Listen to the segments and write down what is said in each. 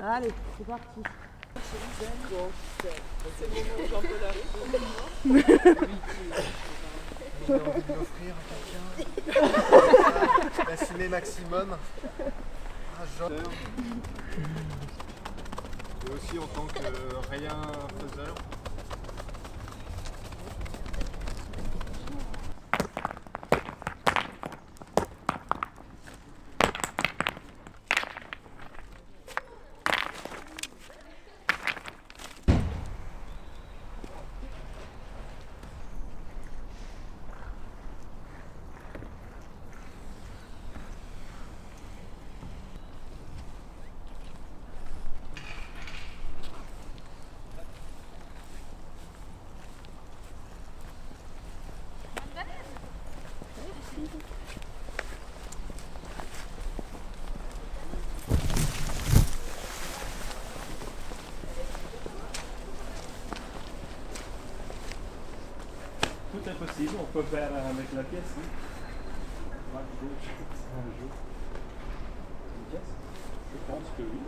Allez, c'est parti. J'ai envie de l'offrir à quelqu'un. La fumée maximum. Ah, genre. Et aussi en tant que rien faiseur. Tout est possible, on peut faire avec la pièce. Hein. Un jour. Une pièce? Je pense que oui.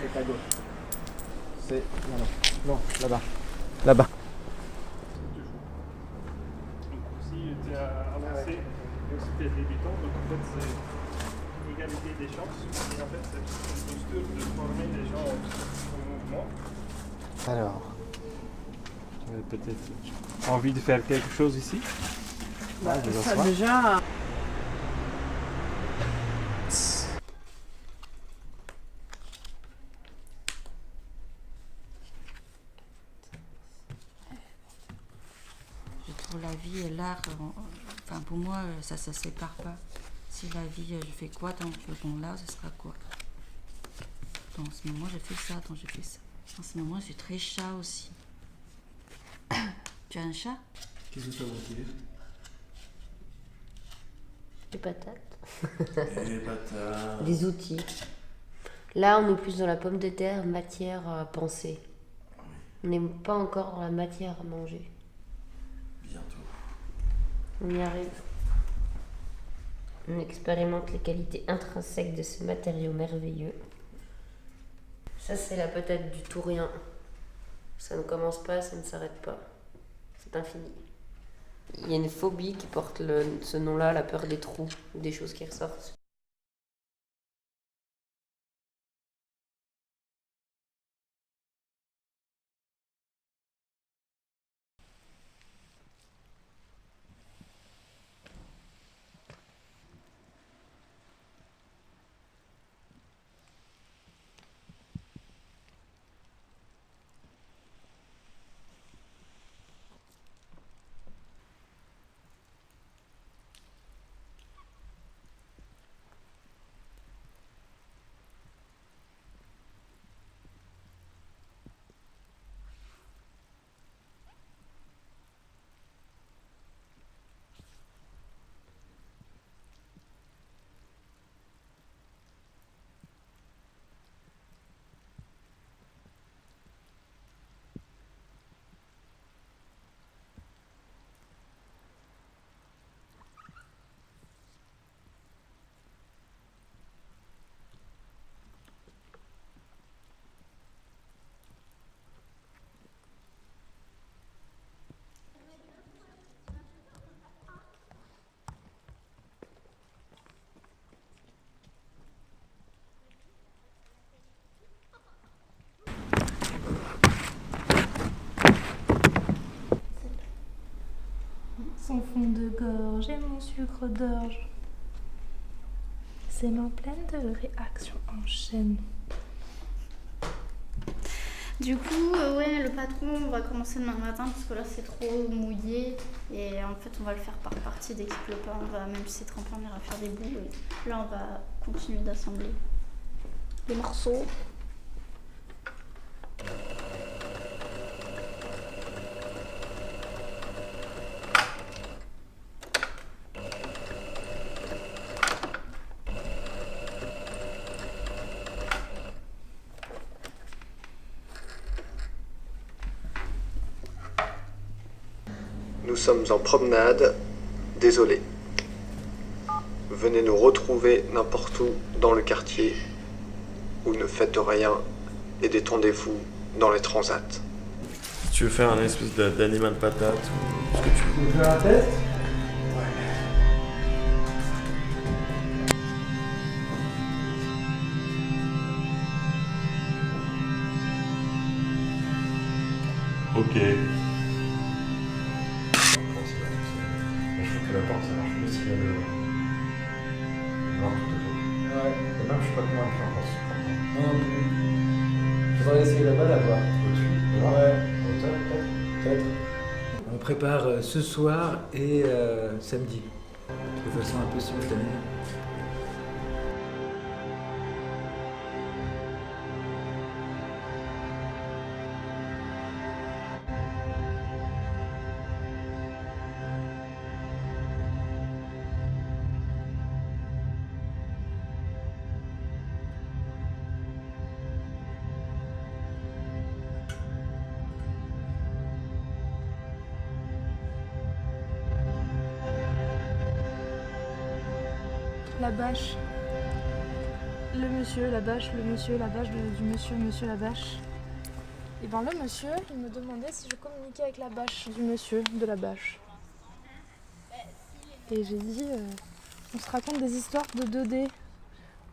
C'est à gauche. C'est. Non, là-bas. Là-bas. Donc si tu as avancé, si tu es débutant, donc en fait c'est l'égalité des chances. Et en fait c'est une posture de former les gens au mouvement. Alors. Peut-être envie de faire quelque chose ici? Bah, je ça vois. déjà. Je trouve la vie et l'art, enfin pour moi, ça se sépare pas. Si la vie, je fais quoi tant que je fais mon art, ce sera quoi? Donc, en ce moment, je fais ça, tant je fais ça. En ce moment, je suis très chat aussi. Tu as un chat? Qu'est-ce que ça veut dire? Des patates. Les patates. Des outils. Là, on est plus dans la pomme de terre, matière à penser. On n'est pas encore dans la matière à manger. Bientôt. On y arrive. On expérimente les qualités intrinsèques de ce matériau merveilleux. Ça, c'est la patate du tout rien. Ça ne commence pas, ça ne s'arrête pas. C'est infini. Il y a une phobie qui porte ce nom-là, la peur des trous, ou des choses qui ressortent. Son fond de gorge et mon sucre d'orge. Ses mains pleines de réactions en chaîne. Du coup, ouais, le patron, on va commencer demain matin parce que là c'est trop mouillé et en fait on va le faire par partie dès qu'il pleut pas. On va, même si c'est trempé, on ira faire des bouts et là on va continuer d'assembler les morceaux. Nous sommes en promenade. Désolé. Venez nous retrouver n'importe où dans le quartier. ou ne faites rien et détendez-vous dans les transats. Si tu veux faire un espèce d'animal patate ou ce que tu veux. Tu veux faire un test? Ok. Je trouve que la porte ça marche mieux s'il y a le. Alors tout autour. Ouais. Et même je suis pas convaincu encore. Non plus. Faudrait essayer là-bas d'avoir. Au-dessus. Ouais. En hauteur peut-être. Peut-être. On prépare ce soir et samedi. De façon un peu simultanée. La bâche. Le monsieur, la bâche, le monsieur, la bâche du monsieur, monsieur, la bâche. Et ben le monsieur, il me demandait si je communiquais avec la bâche du monsieur de la bâche. Et j'ai dit, on se raconte des histoires de 2D,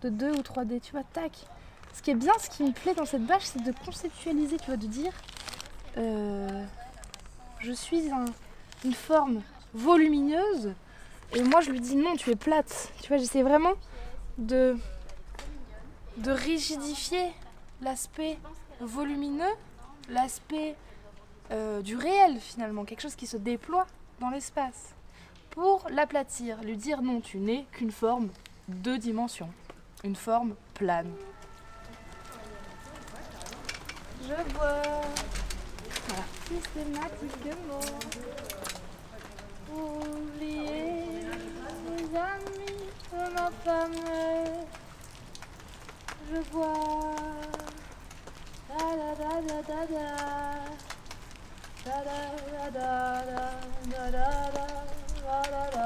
de 2 ou 3D, tu vois, tac. Ce qui est bien, ce qui me plaît dans cette bâche, c'est de conceptualiser, tu vois, de dire, je suis une forme volumineuse. Et moi, je lui dis non, tu es plate. Tu vois, j'essaie vraiment de rigidifier l'aspect volumineux, l'aspect du réel finalement, quelque chose qui se déploie dans l'espace, pour l'aplatir, lui dire non, tu n'es qu'une forme 2 dimensions, une forme plane. Je vois, voilà, systématiquement, oublier les amis de ma femme. Je vois da da da da da da da da da da da da da da.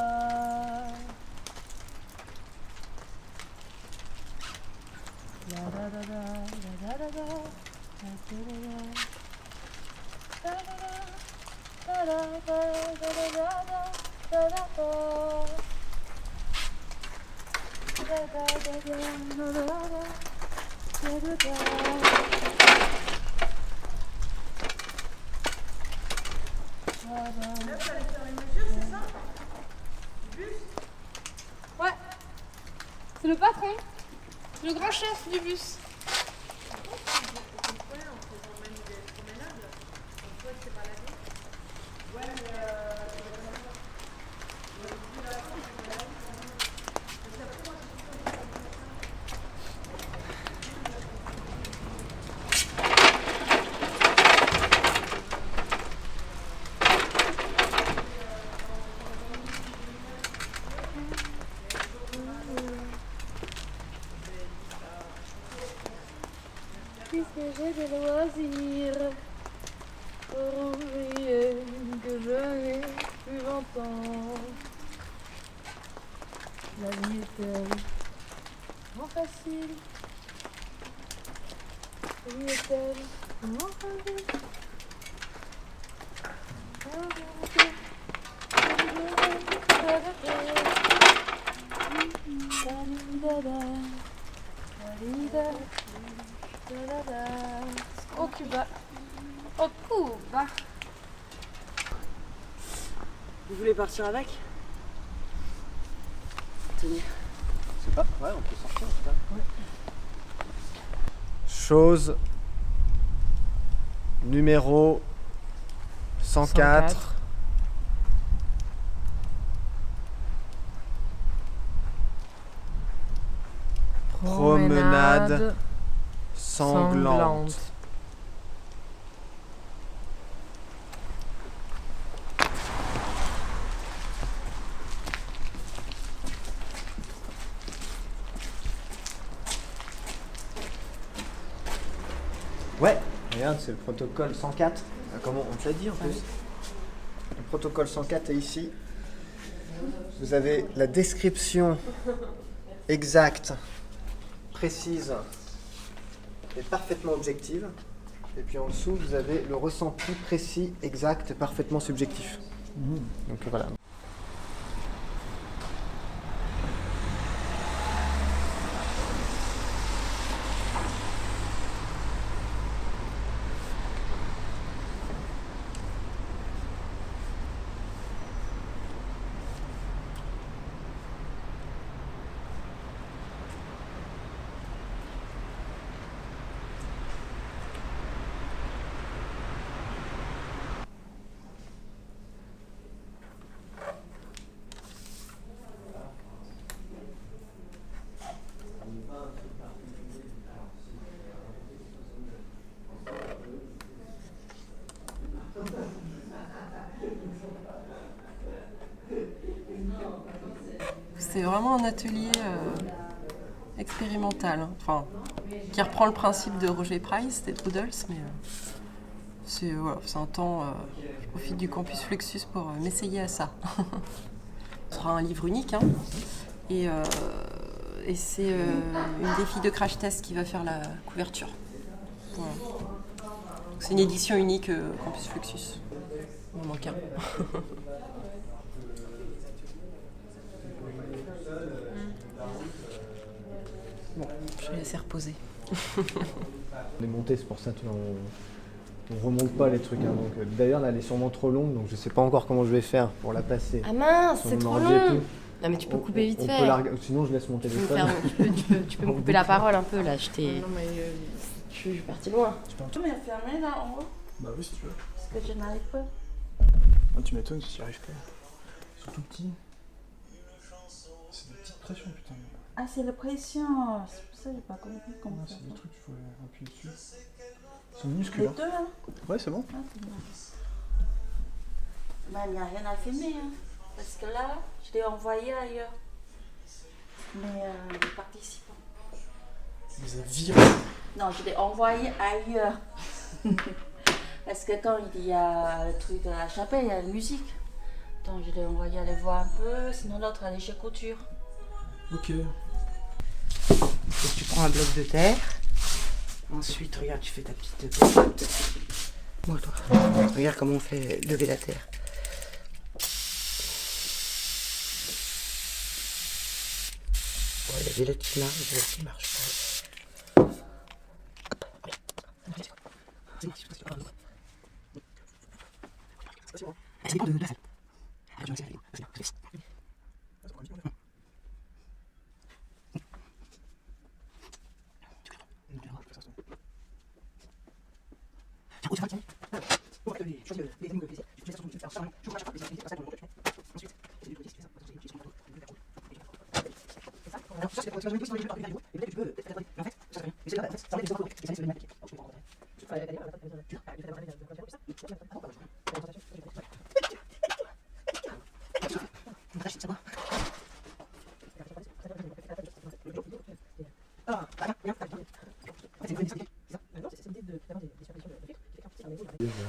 Ouais, c'est le patron, le grand chef du bus. Puisque j'ai des loisirs pour oublier que je n'ai plus 20 ans. La vie est tellement facile. La vie est tellement facile. Au Cuba. Au Cuba. Vous voulez partir avec? Tenez. C'est pas? Ouais, on peut sortir en tout cas. Ouais. Chose numéro 104. Promenade sanglante. Ouais, regarde, c'est le protocole 104. Comment on te l'a dit en plus? Le protocole 104 est ici. Vous avez la description exacte, précise est parfaitement objective. Et puis en dessous, vous avez le ressenti précis, exact, parfaitement subjectif. Donc voilà. C'est vraiment un atelier expérimental, hein. Enfin, qui reprend le principe de Roger Price, des Doodles, mais c'est un temps, je profite du campus Fluxus pour m'essayer à ça. Ce sera un livre unique, hein, et c'est une des filles de Crash Test qui va faire la couverture. Voilà. C'est une édition unique campus Fluxus. Il en manque un. Bon, je vais laisser reposer. On est monté, c'est pour ça on remonte pas les trucs. Hein, donc, d'ailleurs, là, elle est sûrement trop longue, donc je sais pas encore comment je vais faire pour la passer. Ah mince, Sur c'est mon trop ordi et long. tout. Non mais tu peux couper vite fait. Sinon, je laisse mon Tu peux, téléphone. tu peux me couper la parole un peu là, je t'ai... Non mais Je suis partie loin. tu m'as fermé là en haut Bah oui, si tu veux. parce que je n'arrive pas. Ah, tu m'étonnes si tu n'y arrives pas. Ils sont tout petits. C'est des petites pressions, putain. Ah c'est la pression, c'est pour ça que j'ai pas compris comment Non, ça. c'est des trucs, il faut appuyer dessus. Ils sont minuscules. Les Hein. deux là. Ouais, c'est bon. Ah, c'est bien. Bah, il n'y a rien à filmer, hein. Parce que là, je l'ai envoyé ailleurs. Mais les participants. Tu les as virés. Non, je l'ai envoyé ailleurs. Parce que quand il y a le truc à la chapelle, il y a la musique. Donc je l'ai envoyé aller voir un peu, sinon l'autre aller chez Couture. Ok. Donc, tu prends un bloc de terre. Ensuite, regarde, tu fais ta petite popote. Moi, toi. Regarde comment on fait lever la terre. Bon, il y avait l'autre qui marche, il y a l'autre qui marche pas. Hop, regarde. C'est bon, c'est bon. Ça dépend de la salle. Je vais essayer.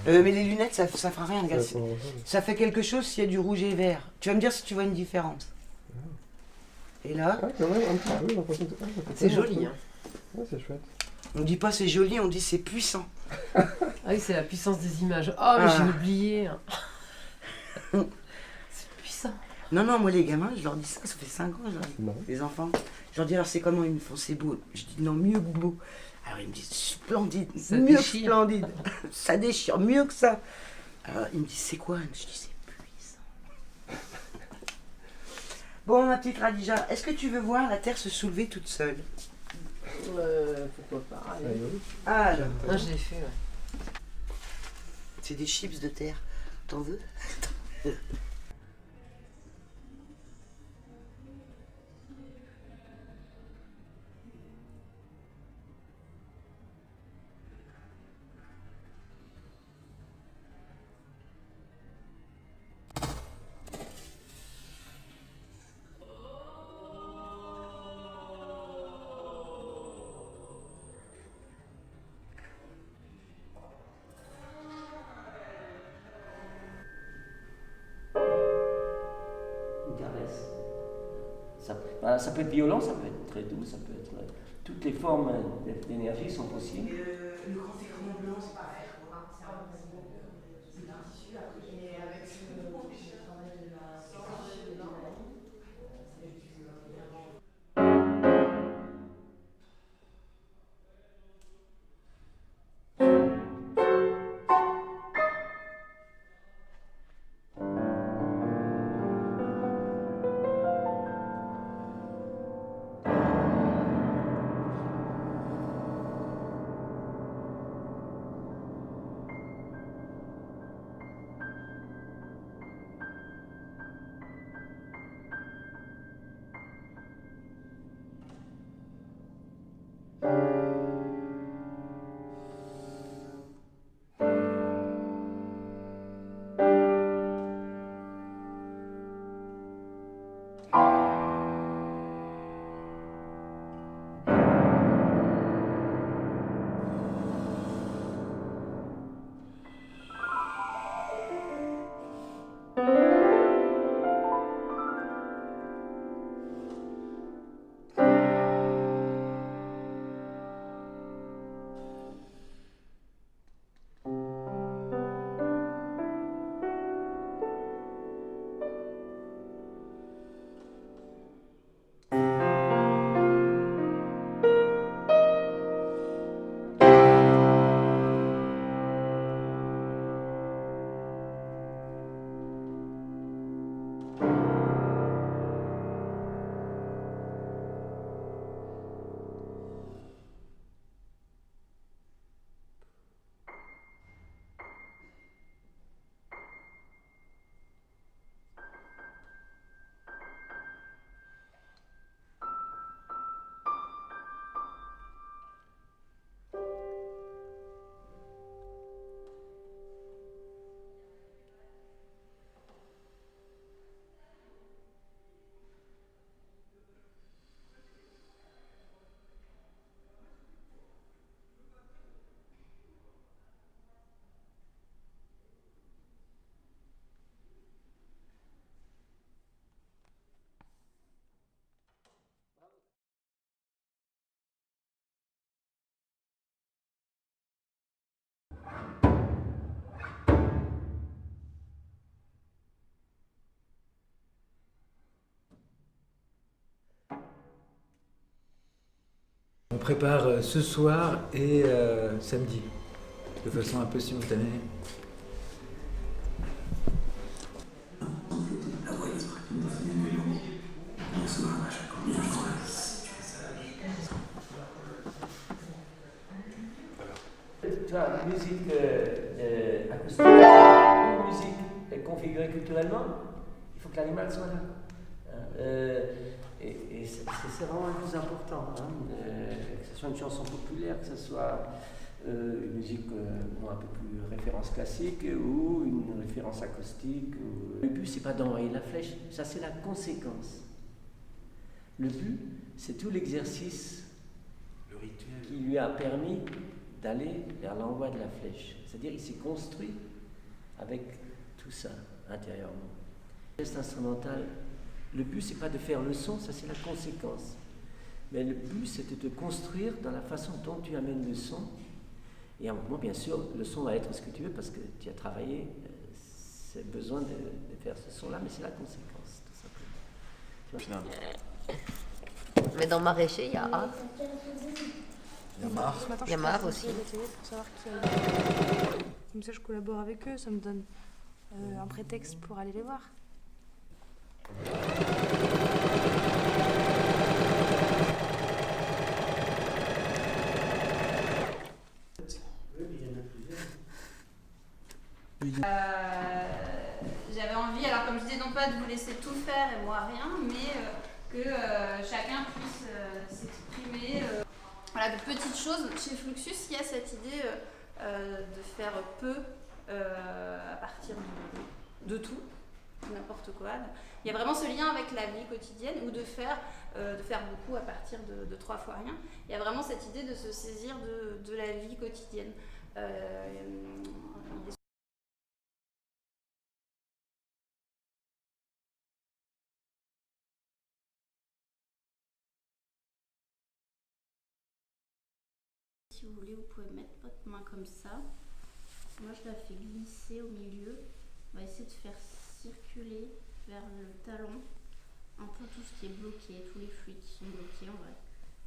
Mais les lunettes, ça fera rien, regarde. Ça fait quelque chose s'il y a du rouge et vert. Tu vas me dire si tu vois une différence. Et là, c'est joli. Hein. Ouais, c'est chouette. On dit pas c'est joli, on dit c'est puissant. Ah oui, c'est la puissance des images. Oh, mais j'ai oublié. C'est puissant. Non, non, moi les gamins, je leur dis ça fait 5 ans, je leur dis, les enfants. Je leur dis alors c'est comment ils me font, c'est beau. Je dis non, mieux que beau. Alors ils me disent splendide, Ça mieux déchire. que splendide. Ça déchire, mieux que ça. Alors ils me disent c'est quoi? Je dis c'est puissant. Bon ma petite Radija, est-ce que tu veux voir la Terre se soulever toute seule? Pourquoi pas. Allez. Alors, Ah, je l'ai fait, ouais. c'est des chips de terre. T'en veux? Ça peut être violent, ça peut être très doux, ça peut être... toutes les formes d'énergie sont possibles. Le grand écran blanc, c'est pareil. On prépare ce soir et samedi, de façon un peu simultanée. Tu vois, musique acoustique ou musique configurée culturellement, il faut que l'animal soit là. Et c'est vraiment le plus important, hein, que ce soit une chanson populaire, que ce soit une musique un peu plus référence classique ou une référence acoustique. Le but, c'est pas d'envoyer la flèche, ça c'est la conséquence. Le but, c'est tout l'exercice qui lui a permis d'aller vers l'envoi de la flèche. C'est-à-dire qu'il s'est construit avec tout ça intérieurement. Le geste instrumental, le but c'est pas de faire le son, ça c'est la conséquence. Mais le but c'est de te construire dans la façon dont tu amènes le son. Et à un moment, bien sûr, le son va être ce que tu veux parce que tu as travaillé, c'est besoin de faire ce son-là, mais c'est la conséquence, tout simplement. Mais dans Maraîcher, il y a A. Il y a Mar aussi. Pour savoir qui comme ça, je collabore avec eux, ça me donne un prétexte pour aller les voir. J'avais envie, alors comme je disais, non pas de vous laisser tout faire et moi rien, mais que chacun puisse s'exprimer. Voilà, de petites choses. Chez Fluxus, il y a cette idée de faire peu à partir de tout, n'importe quoi. Il y a vraiment ce lien avec la vie quotidienne ou de faire beaucoup à partir de 3 fois rien. Il y a vraiment cette idée de se saisir de la vie quotidienne. si vous voulez, vous pouvez mettre votre main comme ça. Moi, je la fais glisser au milieu. On va essayer de faire circuler vers le talon un peu tout ce qui est bloqué, tous les fluides qui sont bloqués. On va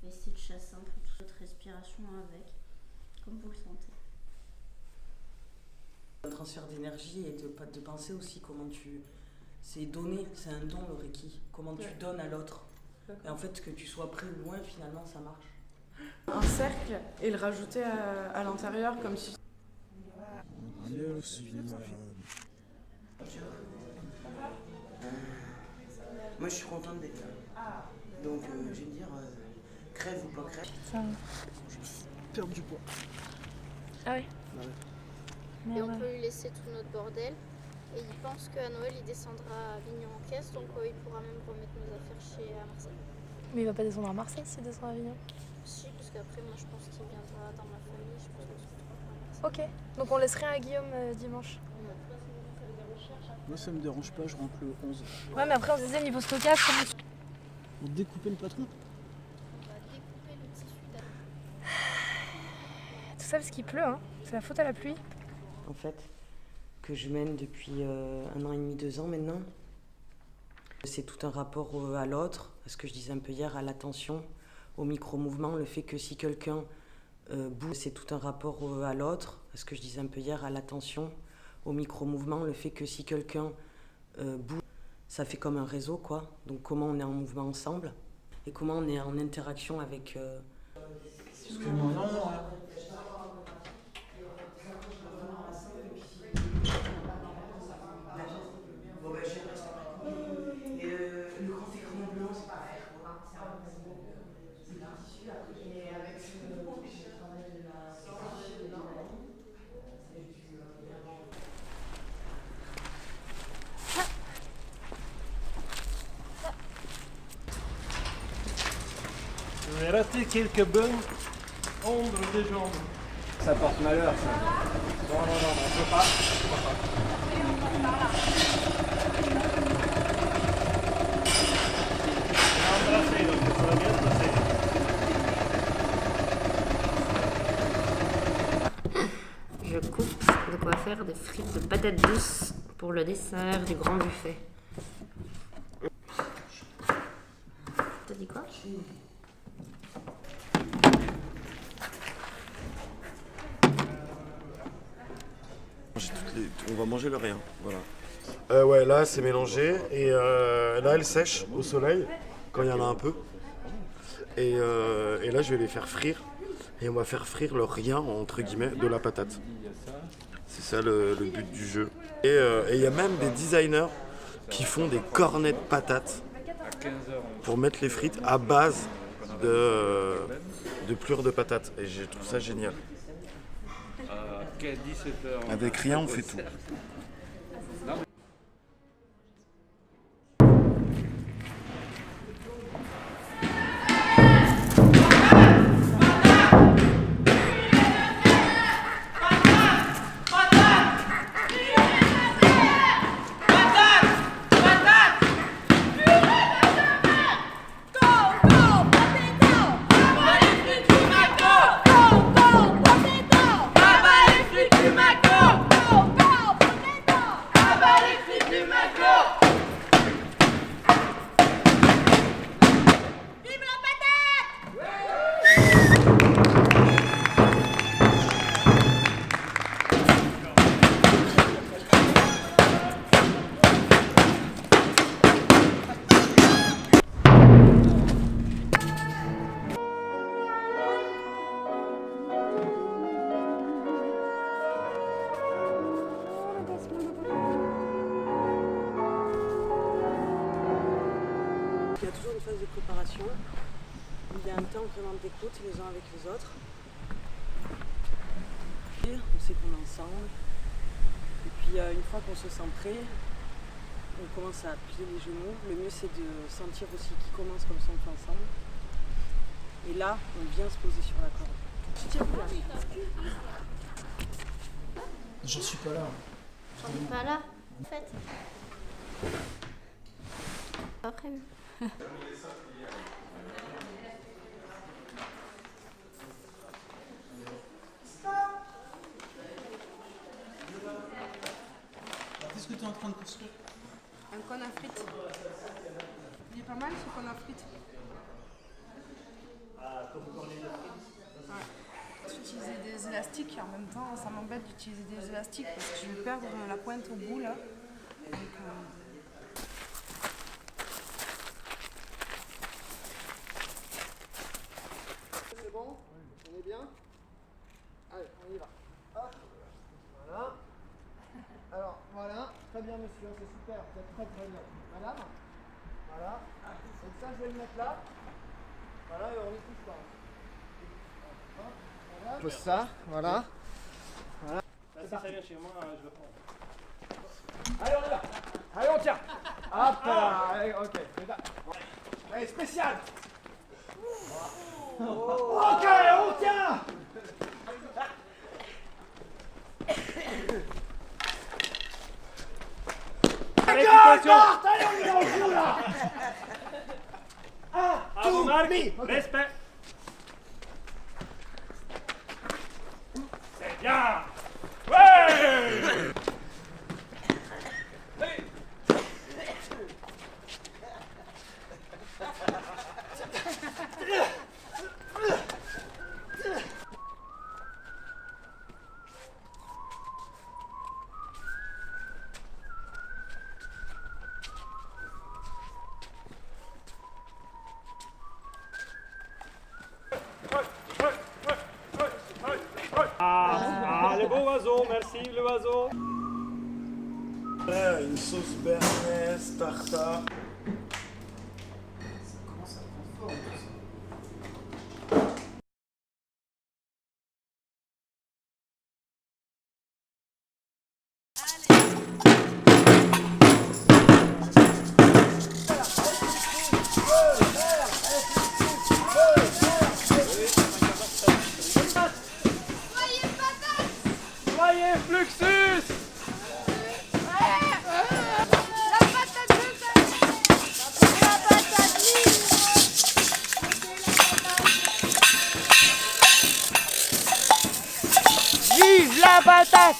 essayer de chasser un peu toute cette respiration avec, comme vous le sentez. Un transfert d'énergie et de penser aussi comment tu... C'est donner, c'est un don le Reiki. Comment tu donnes à l'autre. Et en fait, que tu sois près ou loin, finalement, ça marche. Un cercle et le rajouter à l'intérieur comme si... Moi, je suis contente d'être là. Donc, je vais me dire, crève ou pas crève. Perdre du poids. Ah oui. Et on peut lui laisser tout notre bordel. Et il pense qu'à Noël, il descendra à Avignon en caisse, donc il pourra même remettre nos affaires à Marseille. Mais il va pas descendre à Marseille s'il descend à Avignon. Si, parce qu'après, moi, je pense qu'il viendra dans ma famille. Je pense qu'on se retrouvera à Marseille. Ok, donc on laisse rien à Guillaume dimanche. Moi, ça me dérange pas, je rentre le 11. Ouais, mais après, on se disait niveau stockage, comment tu... Vous découpez le patron? On va découper le tissu d'après. Tout ça parce qu'il pleut, hein. C'est la faute à la pluie. En fait, que je mène depuis 1 an et demi, 2 ans maintenant. C'est tout un rapport à l'autre, à ce que je disais un peu hier, à l'attention, au micro-mouvement, le fait que si quelqu'un bouge, c'est tout un rapport à l'autre, à ce que je disais un peu hier, à l'attention, au micro-mouvement, le fait que si quelqu'un bouge, ça fait comme un réseau, quoi. Donc comment on est en mouvement ensemble et comment on est en interaction avec... Je vais rater quelques bonnes ombres des jambes. Ça porte malheur, ça. Non, on peut pas. Embrasser, donc ça va bien se passer. Je coupe de quoi faire des frites de patates douces pour le dessert du grand buffet. T'as dit quoi? On va manger le rien, voilà. Ouais, là c'est mélangé et là elle sèche au soleil quand il y en a un peu. Et là je vais les faire frire et on va faire frire le rien entre guillemets de la patate. C'est ça le but du jeu. Et il y a même des designers qui font des cornets de patates pour mettre les frites à base de plure de patates. Et je trouve ça génial. Avec rien on fait tout. Il y a toujours une phase de préparation, il y a un temps vraiment d'écoute les uns avec les autres. On sait qu'on est ensemble. Et puis une fois qu'on se sent prêt, on commence à plier les genoux. Le mieux c'est de sentir aussi qui commence comme ça on fait ensemble. Et là, on vient se poser sur la corde. Tu tiens là. J'en suis pas là. J'en suis pas là, en fait. Après. Un cône à frites. Il est pas mal ce cône à frites. Utiliser des élastiques en même temps, ça m'embête d'utiliser des élastiques parce que je vais perdre la pointe au bout là. Donc, C'est bon? On est bien? Allez, on y va. Hop. Voilà. Alors, voilà. Très bien, monsieur, c'est super. Vous êtes très très bien. Madame? Voilà. Donc ça, je vais le mettre là. Voilà, et on n'y touche pas. Voilà. Pose ça, voilà. Voilà. Si ça vient chez moi, je le prends. Allez, on y va. Allez, on tient. Hop là. Allez, ok. Allez, spécial. Ok, on tient. D'accord, allez, on y va, on joue là. Bravo Marc, respect. C'est bien. Ouais. Ah, le beau oiseau, merci le oiseau. Une sauce béarnaise, tartare. Soyez Fluxus. Vive la patate!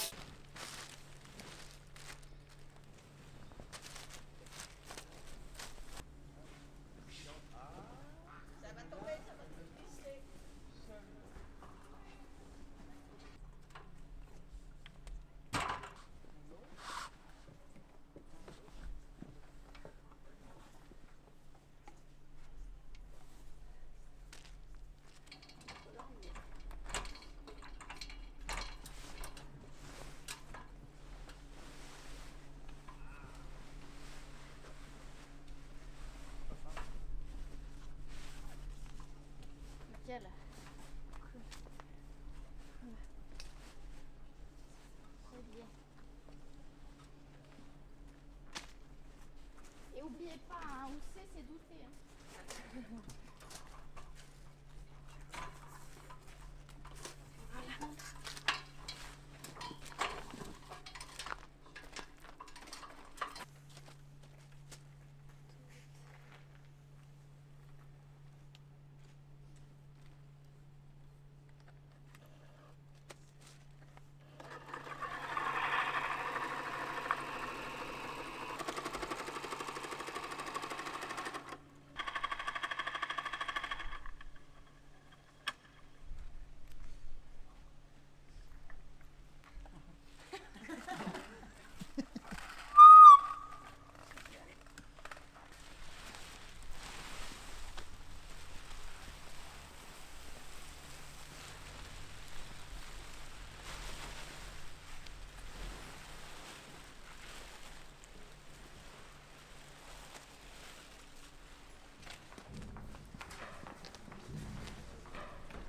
Nickel. Très bien. Et oubliez pas, hein, où c'est douter. Hein.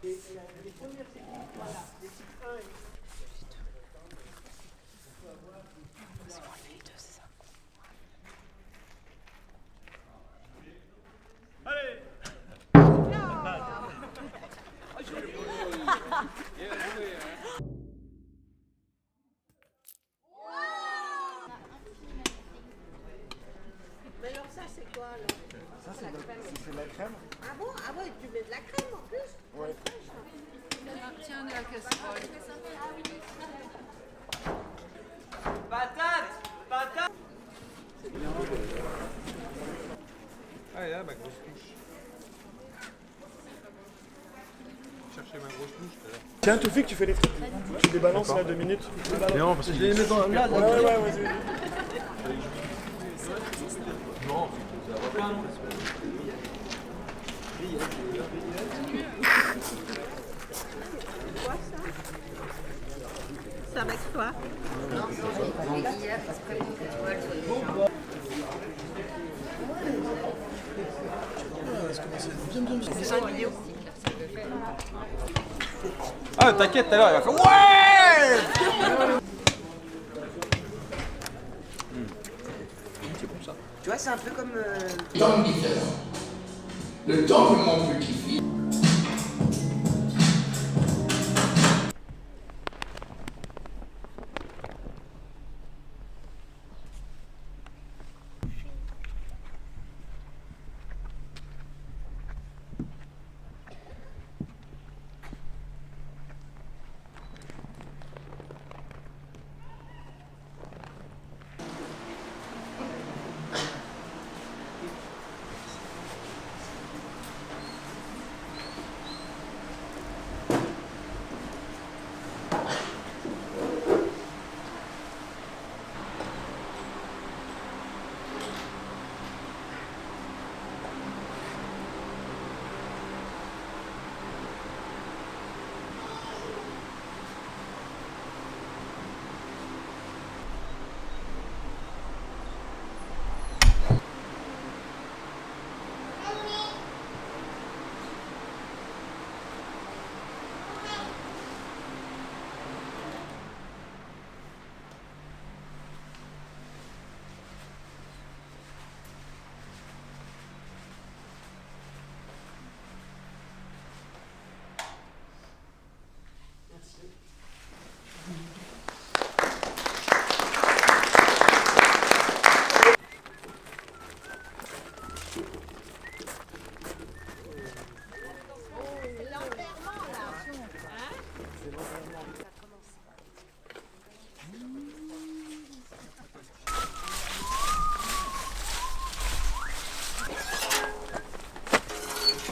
Les premières techniques, voilà, les types 1 et Allez. Mais alors ça c'est quoi alors? ça, c'est de la crème. Ah bon? Ah ouais, tu mets de la crème en plus? Ouais. tiens, de la casserole. Patate! Patate! Ah, et là, ma grosse touche. Chercher ma grosse touche tout à l'heure. Tiens, Toufik, tu fais les frites. Tu les balances là 2 minutes. Non, parce que je les mets dans là. Ouais, vas-y. Non, ça va pas. Quoi ça? C'est avec toi? Non, c'est avec hier, parce que pour que tu vois le truc. C'est ça une vidéo? Ah, t'inquiète, tout à l'heure, il va faire ouais! C'est bon ça. Tu vois, c'est un peu comme. Temps différent. Le temps que mon petit-fils.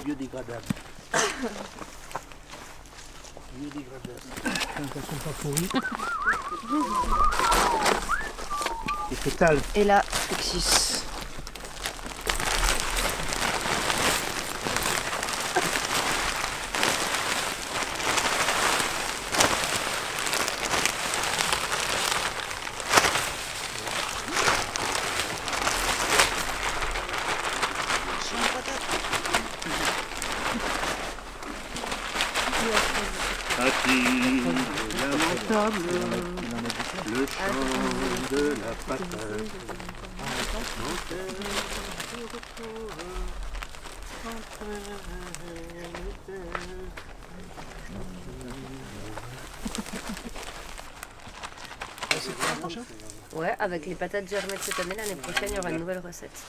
Biodégradable. Biodégradable. Elles sont pas pourries. Et fétales. Et là, Fluxus. Lamentable, le chant de la patate. Ouais, avec les patates germées de cette année, l'année prochaine, il y aura une nouvelle recette.